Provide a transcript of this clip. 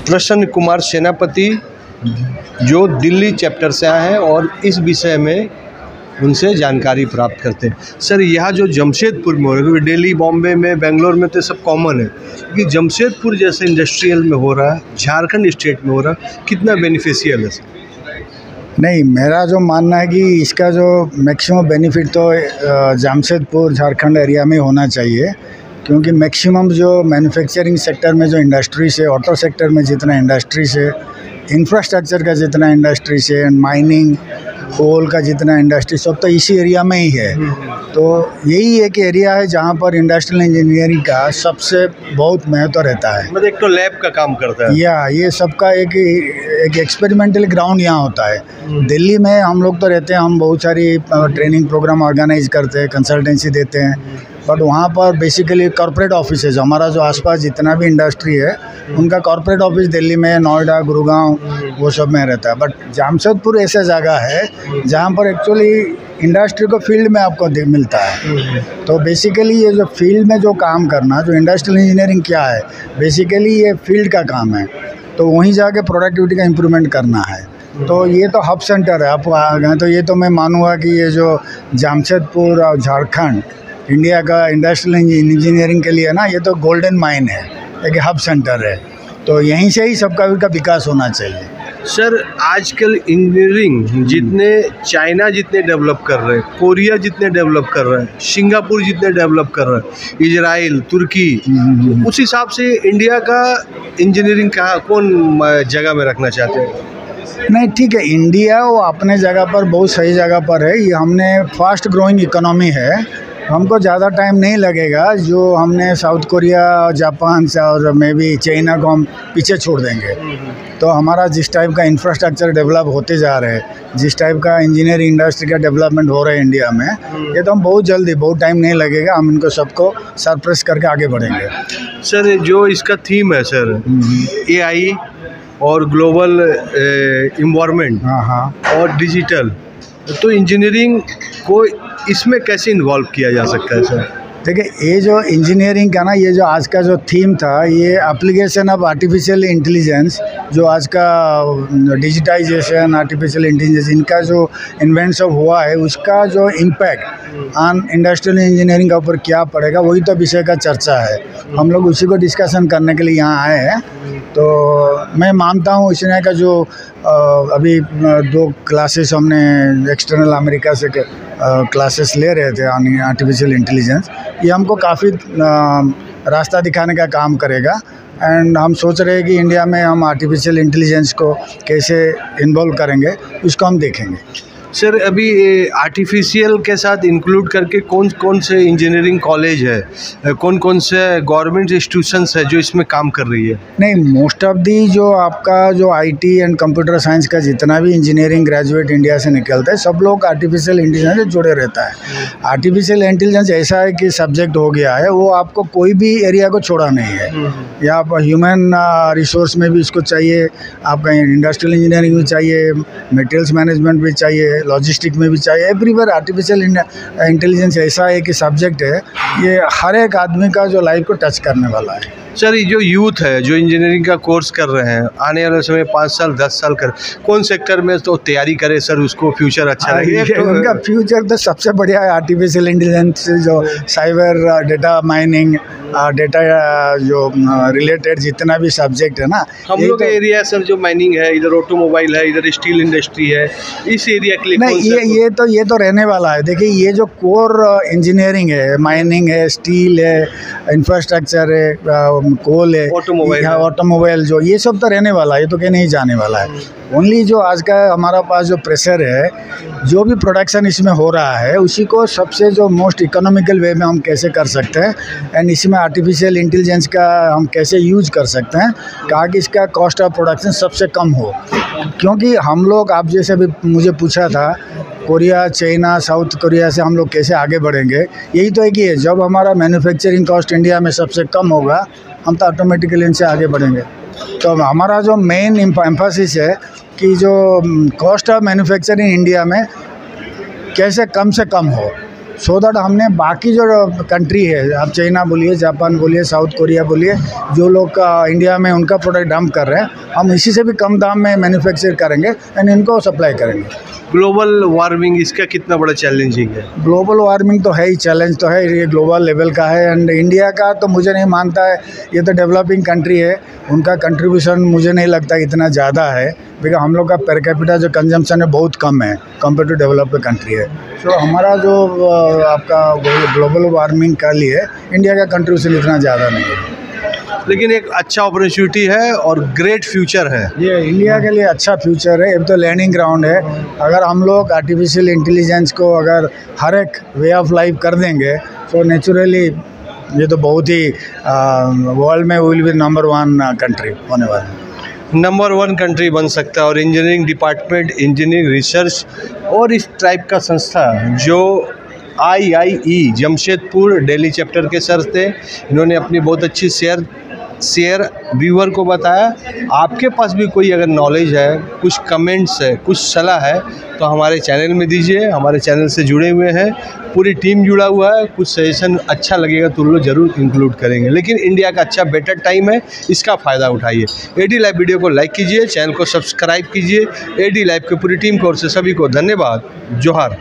प्रसन्न कुमार सेनापति, जो दिल्ली चैप्टर से आए हैं और इस विषय में उनसे जानकारी प्राप्त करते हैं। सर, यहाँ जो जमशेदपुर में हो रहा है, दिल्ली, बॉम्बे में, बेंगलोर में तो सब कॉमन है कि जमशेदपुर जैसे इंडस्ट्रियल में हो रहा है, झारखंड स्टेट में हो रहा है, कितना बेनिफिशियल है सर? नहीं, मेरा जो मानना है कि इसका जो मैक्सिमम बेनिफिट तो जमशेदपुर झारखंड एरिया में होना चाहिए, क्योंकि मैक्सिमम जो मैन्युफैक्चरिंग सेक्टर में जो इंडस्ट्रीज है, ऑटो सेक्टर में जितना इंडस्ट्रीज है, इंफ्रास्ट्रक्चर का जितना इंडस्ट्रीज है, माइनिंग, कोल का जितना इंडस्ट्री, सब तो इसी एरिया में ही है। तो यही एक एरिया है जहाँ पर इंडस्ट्रियल इंजीनियरिंग का सबसे बहुत महत्व रहता है। मतलब एक तो लैब का काम करता है, या ये सबका एक एक्सपेरिमेंटल ग्राउंड यहाँ होता है। दिल्ली में हम लोग तो रहते हैं, हम बहुत सारी ट्रेनिंग प्रोग्राम ऑर्गेनाइज करते हैं, कंसल्टेंसी देते हैं, बट वहाँ पर बेसिकली कॉर्पोरेट ऑफिसेज, हमारा जो आसपास जितना भी इंडस्ट्री है उनका कॉर्पोरेट ऑफिस दिल्ली में, नोएडा, गुरुगांव, वो सब में रहता है। बट जमशेदपुर ऐसा जगह है जहाँ पर एक्चुअली इंडस्ट्री को फील्ड में आपको मिलता है। तो बेसिकली ये जो फील्ड में जो काम करना, जो इंडस्ट्रियल इंजीनियरिंग क्या है, बेसिकली ये फील्ड का काम है। तो वहीं जाके प्रोडक्टिविटी का इम्प्रूवमेंट करना है। तो ये तो हब सेंटर है। आप आ गए तो ये तो मैं मानूंगा कि ये जो जमशेदपुर और झारखंड इंडिया का इंडस्ट्रियल इंजीनियरिंग के लिए ना, ये तो गोल्डन माइन है, एक हब सेंटर है। तो यहीं से ही सबका विकास होना चाहिए। सर, आजकल इंजीनियरिंग जितने चाइना जितने डेवलप कर रहे हैं, कोरिया जितने डेवलप कर रहे हैं, सिंगापुर जितने डेवलप कर रहे हैं, इजराइल, तुर्की, उस हिसाब से इंडिया का इंजीनियरिंग कहाँ कौन जगह में रखना चाहते हैं? नहीं, ठीक है, इंडिया वो अपने जगह पर बहुत सही जगह पर है। ये हमने फास्ट ग्रोइंग इकोनॉमी है, हमको ज़्यादा टाइम नहीं लगेगा। जो हमने साउथ कोरिया, जापान से और मे भी चाइना को हम पीछे छोड़ देंगे। तो हमारा जिस टाइप का इंफ्रास्ट्रक्चर डेवलप होते जा रहे हैं, जिस टाइप का इंजीनियरिंग इंडस्ट्री का डेवलपमेंट हो रहा है इंडिया में, ये तो हम बहुत जल्दी, बहुत टाइम नहीं लगेगा, हम इनको सबको सरप्रेस करके आगे बढ़ेंगे। सर, जो इसका थीम है सर, AI और ग्लोबल इन्वायरमेंट, हाँ, और डिजिटल, तो इंजीनियरिंग को इसमें कैसे इन्वॉल्व किया जा सकता है सर? देखिए, ये जो इंजीनियरिंग का ना, ये जो आज का जो थीम था, ये एप्लीकेशन ऑफ आर्टिफिशियल इंटेलिजेंस, जो आज का डिजिटाइजेशन, आर्टिफिशियल इंटेलिजेंस, इनका जो इन्वेंशन हुआ है, उसका जो इम्पैक्ट ऑन इंडस्ट्रियल इंजीनियरिंग के ऊपर क्या पड़ेगा, वही तो विषय का चर्चा है। हम लोग उसी को डिस्कशन करने के लिए यहाँ आए हैं। तो मैं मानता हूँ इसने का जो अभी 2 क्लासेस हमने एक्सटर्नल अमेरिका से क्लासेस ले रहे थे ऑन आर्टिफिशियल इंटेलिजेंस, ये हमको काफ़ी रास्ता दिखाने का काम करेगा। एंड हम सोच रहे हैं कि इंडिया में हम आर्टिफिशियल इंटेलिजेंस को कैसे इन्वॉल्व करेंगे, उसको हम देखेंगे। सर, अभी आर्टिफिशियल के साथ इंक्लूड करके कौन कौन से इंजीनियरिंग कॉलेज है, कौन कौन से गवर्नमेंट इंस्टीट्यूशंस है जो इसमें काम कर रही है? नहीं, मोस्ट ऑफ दी जो आपका जो IT एंड कंप्यूटर साइंस का जितना भी इंजीनियरिंग ग्रेजुएट इंडिया से निकलता है, सब लोग आर्टिफिशियल इंटेलिजेंस से जुड़े रहता है। आर्टिफिशियल इंटेलिजेंस ऐसा है कि सब्जेक्ट हो गया है, वो आपको कोई भी एरिया को छोड़ा नहीं है। या आप ह्यूमन रिसोर्स में भी इसको चाहिए, आपका इंडस्ट्रियल इंजीनियरिंग भी चाहिए, मटेरियल्स मैनेजमेंट भी चाहिए, लॉजिस्टिक में भी चाहिए, एवरीवेयर आर्टिफिशियल इंटेलिजेंस ऐसा है कि सब्जेक्ट है, ये हर एक आदमी का जो लाइफ को टच करने वाला है। सर, ये जो यूथ है जो इंजीनियरिंग का कोर्स कर रहे हैं, आने वाले समय 5 साल 10 साल कर, कौन सेक्टर में तो तैयारी करे सर, उसको फ्यूचर अच्छा लगे? उनका फ्यूचर तो सबसे बढ़िया है आर्टिफिशियल इंटेलिजेंस, जो साइबर, डेटा माइनिंग, डेटा जो रिलेटेड जितना भी सब्जेक्ट है ना, हम लोग तो, एरिया सर जो माइनिंग है, इधर ऑटोमोबाइल है, इधर स्टील इंडस्ट्री है, इस एरिया के लिए नहीं, ये तो रहने वाला है। देखिए, ये जो कोर इंजीनियरिंग है, माइनिंग है, स्टील है, इंफ्रास्ट्रक्चर है, कोल है, ऑटोमोबाइल, जो ये सब तो रहने वाला है, ये तो कहीं नहीं जाने वाला है। ओनली जो आज का हमारा पास जो प्रेशर है, जो भी प्रोडक्शन इसमें हो रहा है, उसी को सबसे जो मोस्ट इकोनॉमिकल वे में हम कैसे कर सकते हैं, एंड इसमें आर्टिफिशियल इंटेलिजेंस का हम कैसे यूज कर सकते हैं, ताकि इसका कॉस्ट ऑफ प्रोडक्शन सबसे कम हो। क्योंकि हम लोग, आप जैसे भी मुझे पूछा था, कोरिया, चाइना, साउथ कोरिया से हम लोग कैसे आगे बढ़ेंगे, यही तो है कि जब हमारा मैन्युफैक्चरिंग कॉस्ट इंडिया में सबसे कम होगा, हम तो ऑटोमेटिकली इनसे आगे बढ़ेंगे। तो हमारा जो मेन एम्फेसिस है कि जो कॉस्ट ऑफ मैन्युफैक्चरिंग इंडिया में कैसे कम से कम हो, सो दैट हमने बाकी जो कंट्री है, आप चाइना बोलिए, जापान बोलिए, साउथ कोरिया बोलिए, जो लोग इंडिया में उनका प्रोडक्ट डंप कर रहे हैं, हम इसी से भी कम दाम में मैन्युफैक्चर करेंगे एंड इनको सप्लाई करेंगे। ग्लोबल वार्मिंग इसका कितना बड़ा चैलेंजिंग है? ग्लोबल वार्मिंग तो है ही, चैलेंज तो है, ये ग्लोबल लेवल का है। एंड इंडिया का तो मुझे नहीं मानता है, ये तो डेवलपिंग कंट्री है, उनका कंट्रीब्यूशन मुझे नहीं लगता इतना ज़्यादा है, बिकॉज हम लोग का पर कैपिटा जो कंजम्पशन है बहुत कम है कंपेयर टू डेवलप्ड कंट्री है। सो हमारा जो आपका ग्लोबल वार्मिंग का लिए इंडिया का कंट्रीब्यूशन इतना ज़्यादा नहीं है, लेकिन एक अच्छा अपॉर्चुनिटी है और ग्रेट फ्यूचर है। ये इंडिया के लिए अच्छा फ्यूचर है। अब तो लर्निंग ग्राउंड है, अगर हम लोग आर्टिफिशियल इंटेलिजेंस को अगर हर एक वे ऑफ लाइफ कर देंगे तो नेचुरली ये तो बहुत ही वर्ल्ड में विल बी नंबर 1 कंट्री होने वाला है। नंबर 1 कंट्री बन सकता है। और इंजीनियरिंग डिपार्टमेंट, इंजीनियरिंग रिसर्च और इस टाइप का संस्था जो IIE जमशेदपुर दिल्ली चैप्टर के सर थे, इन्होंने अपनी बहुत अच्छी शेयर व्यूअर को बताया। आपके पास भी कोई अगर नॉलेज है, कुछ कमेंट्स है, कुछ सलाह है तो हमारे चैनल में दीजिए। हमारे चैनल से जुड़े हुए हैं, पूरी टीम जुड़ा हुआ है। कुछ सजेशन अच्छा लगेगा तो लोग ज़रूर इंक्लूड करेंगे। लेकिन इंडिया का अच्छा बेटर टाइम है, इसका फ़ायदा उठाइए। AD लाइव वीडियो को लाइक कीजिए, चैनल को सब्सक्राइब कीजिए। AD लाइव की पूरी टीम की ओर से सभी को धन्यवाद। जोहार।